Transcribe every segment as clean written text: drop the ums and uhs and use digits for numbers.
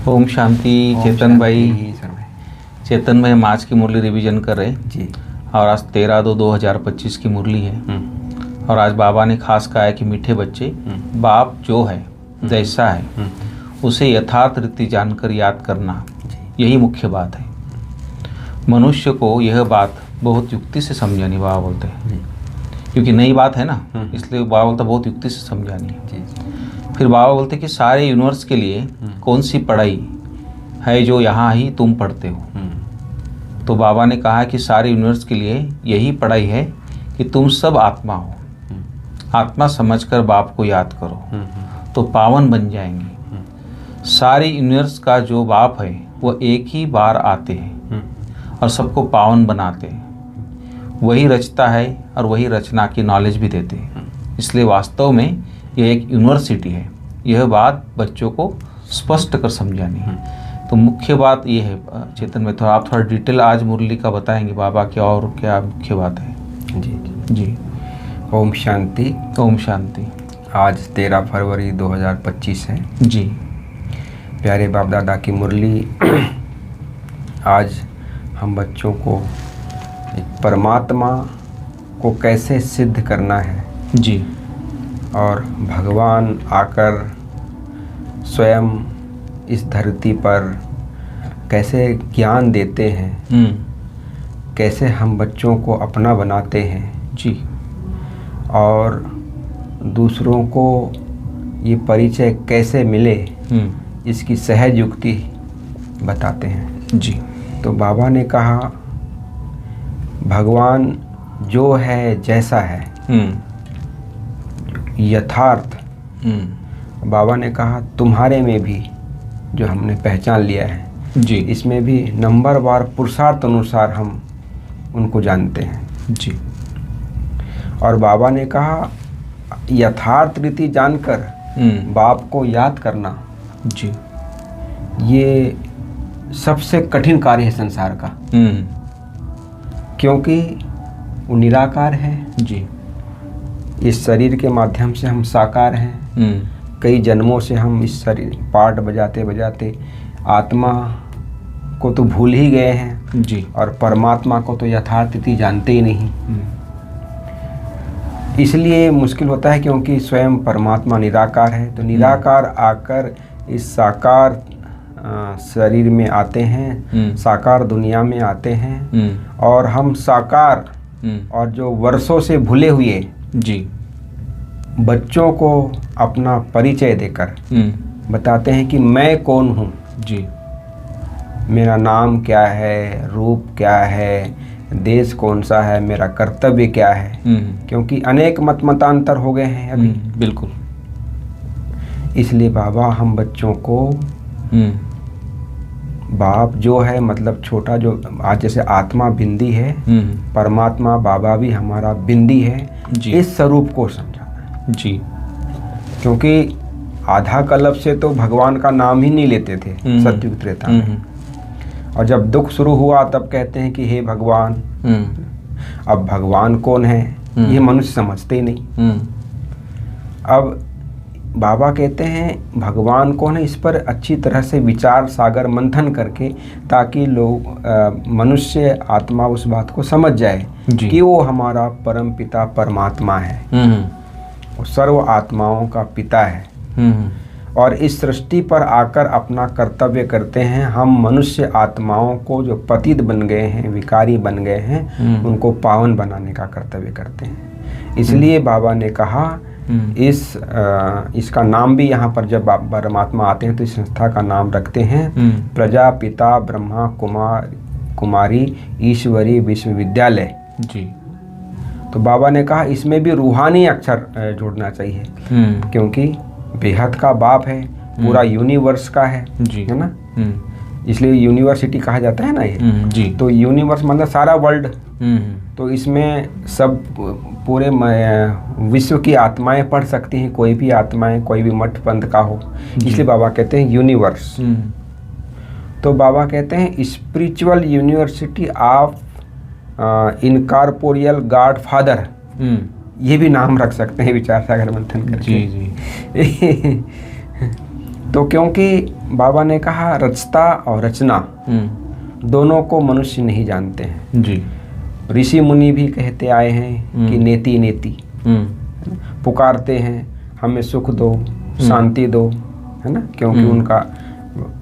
ओम शांति। चेतन भाई, चेतन भाई हम आज की मुरली रिवीजन कर रहे हैं जी। और आज 13/2/2025 की मुरली है। और आज बाबा ने खास कहा है कि मीठे बच्चे, बाप जो है जैसा है उसे यथार्थ रीति जानकर याद करना, यही मुख्य बात है। मनुष्य को यह बात बहुत युक्ति से समझानी, बाबा बोलते हैं, क्योंकि नई बात है ना, इसलिए बाबा बोलता बहुत युक्ति से समझानी है। फिर बाबा बोलते कि सारे यूनिवर्स के लिए कौन सी पढ़ाई है जो यहाँ ही तुम पढ़ते हो। तो बाबा ने कहा कि सारे यूनिवर्स के लिए यही पढ़ाई है कि तुम सब आत्मा हो। आत्मा समझकर बाप को याद करो तो पावन बन जाएंगे। सारे यूनिवर्स का जो बाप है वो एक ही बार आते हैं और सबको पावन बनाते हैं। वही रचता है और वही रचना की नॉलेज भी देते हैं। इसलिए वास्तव में यह एक यूनिवर्सिटी है। यह बात बच्चों को स्पष्ट कर समझानी है। तो मुख्य बात यह है। चेतन में थोड़ा आप थोड़ा डिटेल आज मुरली का बताएंगे बाबा क्या और क्या मुख्य बात है। जी जी। ओम शांति। ओम शांति। आज 13 फरवरी 2025 है। जी। प्यारे बाप दादा की मुरली। आज हम बच्चों को एक परमात्मा को कैसे सिद्ध करना है, जी, और भगवान आकर स्वयं इस धरती पर कैसे ज्ञान देते हैं, कैसे हम बच्चों को अपना बनाते हैं, जी, और दूसरों को ये परिचय कैसे मिले, इसकी सहज युक्ति बताते हैं। जी। तो बाबा ने कहा भगवान जो है जैसा है, यथार्थ। बाबा ने कहा तुम्हारे में भी जो हमने पहचान लिया है, जी, इसमें भी नंबरवार पुरुषार्थ अनुसार हम उनको जानते हैं। जी। और बाबा ने कहा यथार्थ रीति जानकर बाप को याद करना, जी, ये सबसे कठिन कार्य है संसार का। क्योंकि वो निराकार है। जी। इस शरीर के माध्यम से हम साकार हैं। कई जन्मों से हम इस शरीर पार्ट बजाते बजाते आत्मा को तो भूल ही गए हैं। जी। और परमात्मा को तो यथार्थ रीति जानते ही नहीं। इसलिए मुश्किल होता है, क्योंकि स्वयं परमात्मा निराकार है। तो निराकार आकर इस साकार शरीर में आते हैं, साकार दुनिया में आते हैं। और हम साकार और जो वर्षों से भूले हुए, जी, बच्चों को अपना परिचय देकर बताते हैं कि मैं कौन हूँ, जी, मेरा नाम क्या है, रूप क्या है, देश कौन सा है, मेरा कर्तव्य क्या है। क्योंकि अनेक मतांतर हो गए हैं अभी। बिल्कुल। इसलिए बाबा हम बच्चों को बाप जो है, मतलब छोटा जो आज जैसे आत्मा बिंदी है, परमात्मा बाबा भी हमारा बिंदी है, इस स्वरूप को समझाना है। जी। क्योंकि आधा कल्प से तो भगवान का नाम ही नहीं लेते थे सतयुग त्रेता में। और जब दुख शुरू हुआ तब कहते हैं कि हे भगवान। अब भगवान कौन है ये मनुष्य समझते ही नहीं। अब बाबा कहते हैं भगवान कौन है, इस पर अच्छी तरह से विचार सागर मंथन करके, ताकि लोग मनुष्य आत्मा उस बात को समझ जाए कि वो हमारा परम पिता परमात्मा है। वो सर्व आत्माओं का पिता है। और इस सृष्टि पर आकर अपना कर्तव्य करते हैं। हम मनुष्य आत्माओं को जो पतित बन गए हैं, विकारी बन गए हैं, उनको पावन बनाने का कर्तव्य करते हैं। इसलिए बाबा ने कहा इसका नाम भी यहाँ पर जब परमात्मा आते हैं तो इस संस्था का नाम रखते हैं प्रजापिता ब्रह्मा कुमारी ईश्वरी विश्वविद्यालय। जी। तो बाबा ने कहा इसमें भी रूहानी अक्षर जोड़ना चाहिए, क्योंकि बेहद का बाप है, पूरा यूनिवर्स का है, है ना। इसलिए यूनिवर्सिटी कहा जाता है ना ये। जी। तो यूनिवर्स मतलब सारा वर्ल्ड। तो इसमें सब पूरे विश्व की आत्माएं पढ़ सकती हैं, कोई भी आत्माएं, कोई भी मठ पंथ का हो। इसलिए बाबा कहते हैं यूनिवर्स। तो बाबा कहते हैं spiritual university of incorporeal God father. ये भी नाम रख सकते हैं विचार सागर मंथन करके। जी, जी। तो क्योंकि बाबा ने कहा रचता और रचना दोनों को मनुष्य नहीं जानते हैं जी। ऋषि मुनि भी कहते आए हैं कि नेति नेति, पुकारते हैं हमें सुख दो, शांति दो, है ना, क्योंकि उनका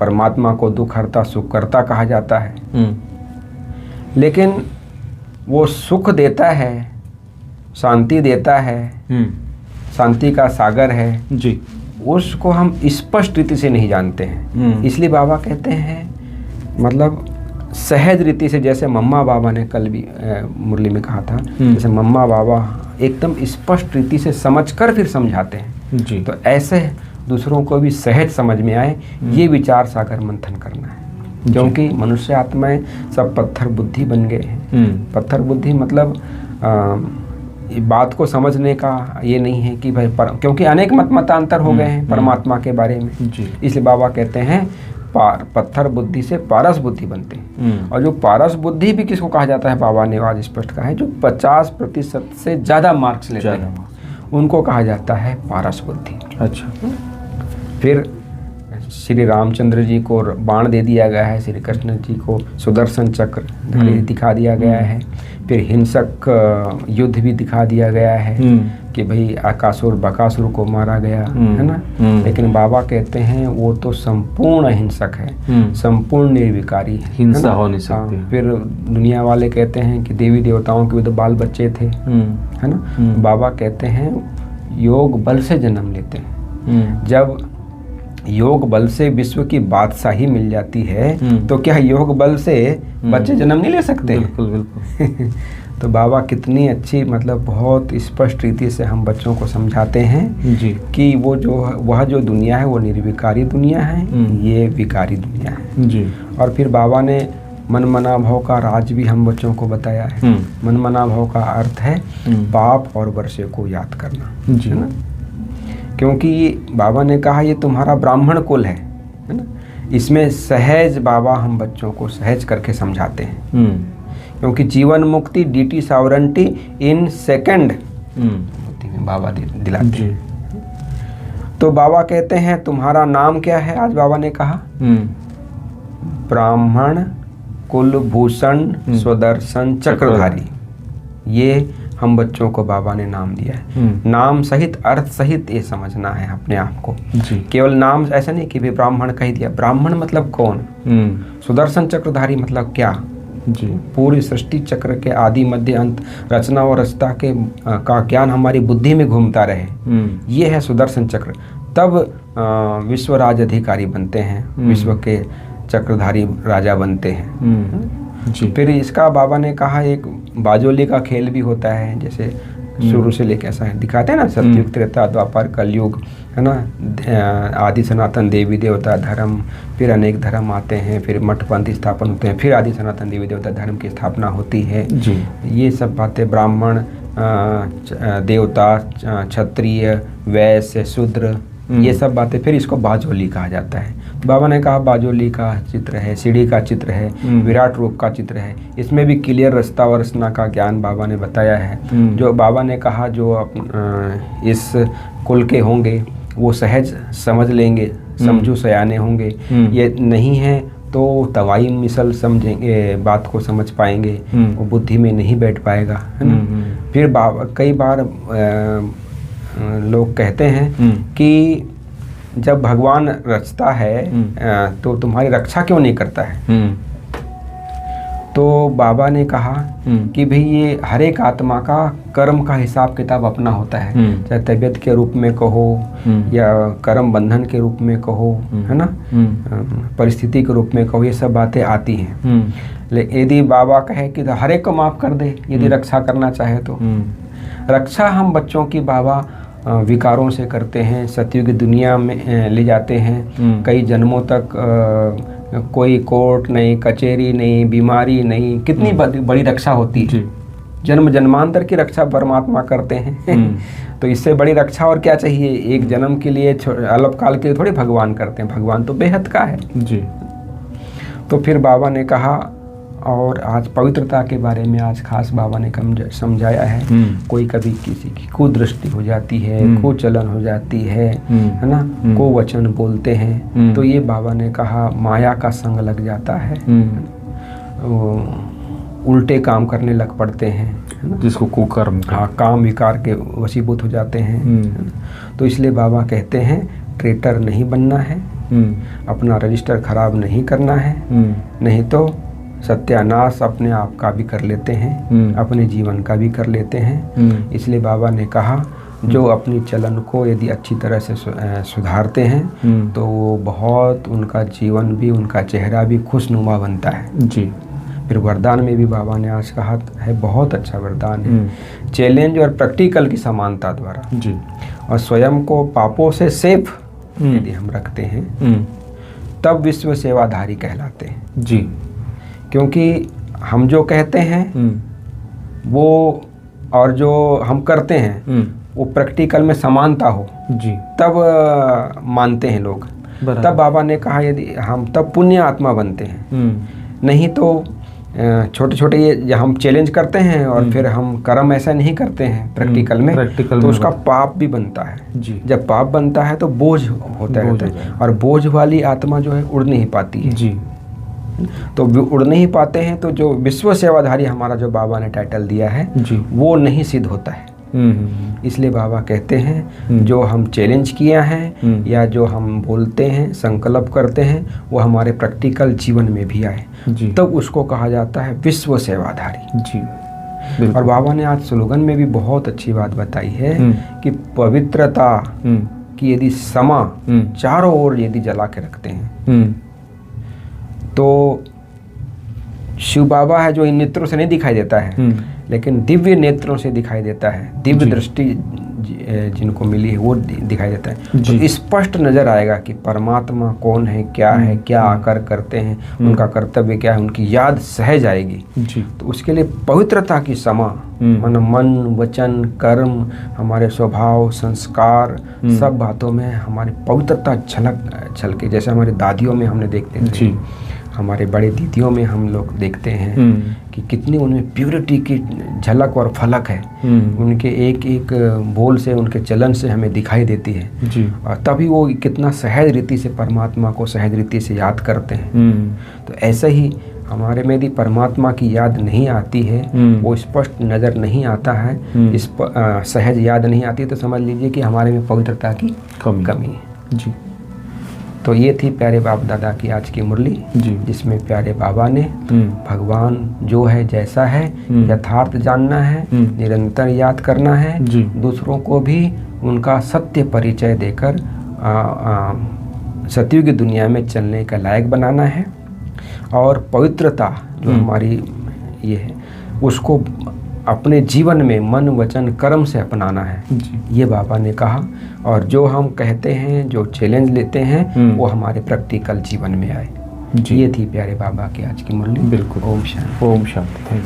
परमात्मा को दुख हरता सुख करता कहा जाता है। लेकिन वो सुख देता है, शांति देता है, शांति का सागर है जी, उसको हम स्पष्ट रीति से नहीं जानते हैं। इसलिए बाबा कहते हैं मतलब सहज रीति से, जैसे मम्मा बाबा ने कल भी मुरली में कहा था, जैसे मम्मा बाबा एकदम स्पष्ट रीति से समझकर फिर समझाते हैं जी। तो ऐसे दूसरों को भी सहज समझ में आए, ये विचार सागर मंथन करना है। क्योंकि मनुष्य आत्माएं सब पत्थर बुद्धि बन गए हैं। पत्थर बुद्धि मतलब बात को समझने का ये नहीं है कि भाई क्योंकि अनेक मतांतर हो गए हैं परमात्मा के बारे में जी। इसलिए बाबा कहते हैं पत्थर बुद्धि से पारस बुद्धि बनते हैं। और जो पारस बुद्धि भी किसको कहा जाता है, बाबा ने आज स्पष्ट कहा है, जो 50% से ज़्यादा मार्क्स लेते हैं उनको कहा जाता है पारस बुद्धि। अच्छा। फिर श्री रामचंद्र जी को बाण दे दिया गया है, श्री कृष्ण जी को सुदर्शन चक्र दिखा दिया गया है। फिर हिंसक युद्ध भी दिखा दिया गया है कि भाई आकासुर बकासुर को मारा गया, है ना। लेकिन बाबा कहते हैं वो तो संपूर्ण हिंसक है, संपूर्ण निर्विकारी है, हिंसा हो नहीं सकती। फिर दुनिया वाले कहते हैं कि देवी देवताओं के भी तो बाल बच्चे थे, है ना। बाबा कहते हैं योग बल से जन्म लेते हैं। जब योग बल से विश्व की बादशाही मिल जाती है तो क्या योग बल से बच्चे जन्म नहीं ले सकते? बिल्कुल बिल्कुल। तो बाबा कितनी अच्छी मतलब बहुत स्पष्ट रीति से हम बच्चों को समझाते हैं जी कि वह जो दुनिया है वो निर्विकारी दुनिया है, ये विकारी दुनिया है जी। और फिर बाबा ने मन मना भाव का राज भी हम बच्चों को बताया है। मन मना भाव का अर्थ है पाप और वर्षे को याद करना जी, है ना। क्योंकि बाबा ने कहा ये तुम्हारा ब्राह्मण कुल है ना। इसमें सहज बाबा हम बच्चों को सहज करके समझाते हैं क्योंकि जीवन मुक्ति डीटी सॉवरेंटी इन सेकंड बाबा दिलाते हैं। तो बाबा कहते हैं तुम्हारा नाम क्या है? आज बाबा ने कहा ब्राह्मण कुलभूषण स्वदर्शन चक्रधारी। ये हम बच्चों को बाबा ने नाम दिया है। नाम सहित अर्थ सहित ये समझना है अपने आप को जी। केवल नाम ऐसा नहीं कि भी ब्राह्मण कह दिया। ब्राह्मण मतलब कौन? सुदर्शन चक्रधारी मतलब क्या जी? पूरी सृष्टि चक्र के आदि मध्य अंत रचना और रचता के का ज्ञान हमारी बुद्धि में घूमता रहे, ये है सुदर्शन चक्र। तब विश्व राज अधिकारी बनते हैं, विश्व के चक्रधारी राजा बनते हैं जी। फिर इसका बाबा ने कहा एक बाजोली का खेल भी होता है, जैसे शुरू से लेकर ऐसा है दिखाते हैं ना, सतयुग त्रेता द्वापर कलयुग, है ना। आदि सनातन देवी देवता धर्म, फिर अनेक धर्म आते हैं, फिर मठ पंथ स्थापन होते हैं, फिर आदि सनातन देवी देवता धर्म की स्थापना होती है जी। ये सब बातें ब्राह्मण देवता क्षत्रिय वैश्य शूद्र, ये सब बातें, फिर इसको बाजोली कहा जाता है। बाबा ने कहा बाजोली का चित्र है, सीढ़ी का चित्र है, विराट रूप का चित्र है। इसमें भी क्लियर रचता और रचना का ज्ञान बाबा ने बताया है। जो बाबा ने कहा जो इस कुल के होंगे वो सहज समझ लेंगे, समझो सयाने होंगे। ये नहीं है तो तवाई मिसल समझेंगे, बात को समझ पाएंगे, वो बुद्धि में नहीं बैठ पाएगा, है ना। फिर बाबा कई बार लोग कहते हैं कि जब भगवान रचता है तो तुम्हारी रक्षा क्यों नहीं करता है? तो बाबा ने कहा कि भाई ये हर एक आत्मा का कर्म का हिसाब किताब अपना होता है, चाहे तबीयत के रूप में कहो या कर्म बंधन के रूप में कहो, है ना, परिस्थिति के रूप में कहो, ये सब बातें आती हैं। लेकिन यदि बाबा कहे कि हर एक को माफ़ कर दे यदि रक्षा करना चाहे तो रक्षा हम बच्चों की बाबा विकारों से करते हैं, सतयुग की दुनिया में ले जाते हैं। कई जन्मों तक कोई कोर्ट नहीं, कचहरी नहीं, बीमारी नहीं, कितनी बड़ी रक्षा होती है। जन्म जन्मांतर की रक्षा परमात्मा करते हैं तो इससे बड़ी रक्षा और क्या चाहिए? एक जन्म के लिए अल्पकाल के लिए थोड़ी भगवान करते हैं, भगवान तो बेहद का है जी। तो फिर बाबा ने कहा और आज पवित्रता के बारे में आज खास बाबा ने समझाया है। कोई कभी किसी की कुदृष्टि हो जाती है, कुचलन हो जाती है ना, को वचन बोलते हैं, तो ये बाबा ने कहा माया का संग लग जाता है, उल्टे काम करने लग पड़ते हैं, जिसको कुकर्म, हाँ, काम विकार के वशीभूत हो जाते हैं। तो इसलिए बाबा कहते हैं ट्रेटर नहीं बनना है, अपना रजिस्टर खराब नहीं करना है, नहीं तो सत्यानाश अपने आप का भी कर लेते हैं, अपने जीवन का भी कर लेते हैं। इसलिए बाबा ने कहा जो अपनी चलन को यदि अच्छी तरह से सुधारते हैं तो वो बहुत, उनका जीवन भी, उनका चेहरा भी खुशनुमा बनता है जी। फिर वरदान में भी बाबा ने आज कहा है, बहुत अच्छा वरदान है, चैलेंज और प्रैक्टिकल की समानता द्वारा जी, और स्वयं को पापों से सेफ यदि हम रखते हैं तब विश्व सेवाधारी कहलाते हैं जी। क्योंकि हम जो कहते हैं वो और जो हम करते हैं वो प्रैक्टिकल में समानता हो जी, तब मानते हैं लोग। तब बाबा ने कहा यदि हम तब पुण्य आत्मा बनते हैं, नहीं तो छोटे छोटे ये हम चैलेंज करते हैं और फिर हम कर्म ऐसा नहीं करते हैं प्रैक्टिकल में, तो उसका पाप भी बनता है जी। जब पाप बनता है तो बोझ होता रहता है, और बोझ वाली आत्मा जो है उड़ नहीं पाती है जी। तो उड़ नहीं पाते हैं, तो जो विश्व सेवाधारी हमारा जो बाबा ने टाइटल दिया है जी, वो नहीं सिद्ध होता है। इसलिए बाबा कहते हैं जो हम चैलेंज किया है या जो हम बोलते हैं, संकल्प करते हैं, वो हमारे प्रैक्टिकल जीवन में भी आए, तब उसको कहा जाता है विश्व सेवाधारी जी। और बाबा ने आज स्लोगन में भी बहुत अच्छी बात बताई है कि पवित्रता की यदि समा चारों ओर यदि जला के रखते हैं तो शिव बाबा है जो इन नेत्रों से नहीं दिखाई देता है, लेकिन दिव्य नेत्रों से दिखाई देता है, दिव्य दृष्टि जिनको मिली है वो दिखाई देता है, तो स्पष्ट नजर आएगा कि परमात्मा कौन है, क्या आकर करते हैं, उनका कर्तव्य क्या है, उनकी याद सहज आएगी जी। तो उसके लिए पवित्रता की समा मन वचन कर्म, हमारे स्वभाव संस्कार सब बातों में हमारी पवित्रता झलके, जैसे हमारी दादियों में हमने देखते थे, हमारे बड़े दीदियों में हम लोग देखते हैं कि कितनी उनमें प्योरिटी की झलक और फलक है, उनके एक एक बोल से, उनके चलन से हमें दिखाई देती है जी। और तभी वो कितना सहज रीति से परमात्मा को सहज रीति से याद करते हैं। तो ऐसे ही हमारे में यदि परमात्मा की याद नहीं आती है, वो स्पष्ट नज़र नहीं आता है, सहज याद नहीं आती, तो समझ लीजिए कि हमारे में पवित्रता की कमी है जी। तो ये थी प्यारे बाप दादा की आज की मुरली जी, जिसमें प्यारे बाबा ने भगवान जो है जैसा है यथार्थ जानना है, निरंतर याद करना है, दूसरों को भी उनका सत्य परिचय देकर सतयुग की दुनिया में चलने का लायक बनाना है, और पवित्रता जो हमारी ये है उसको अपने जीवन में मन वचन कर्म से अपनाना है जी। ये बाबा ने कहा, और जो हम कहते हैं, जो चैलेंज लेते हैं, वो हमारे प्रैक्टिकल जीवन में आए जी। ये थी प्यारे बाबा की आज की मुरली। बिल्कुल। ओम शांति। ओम शांति।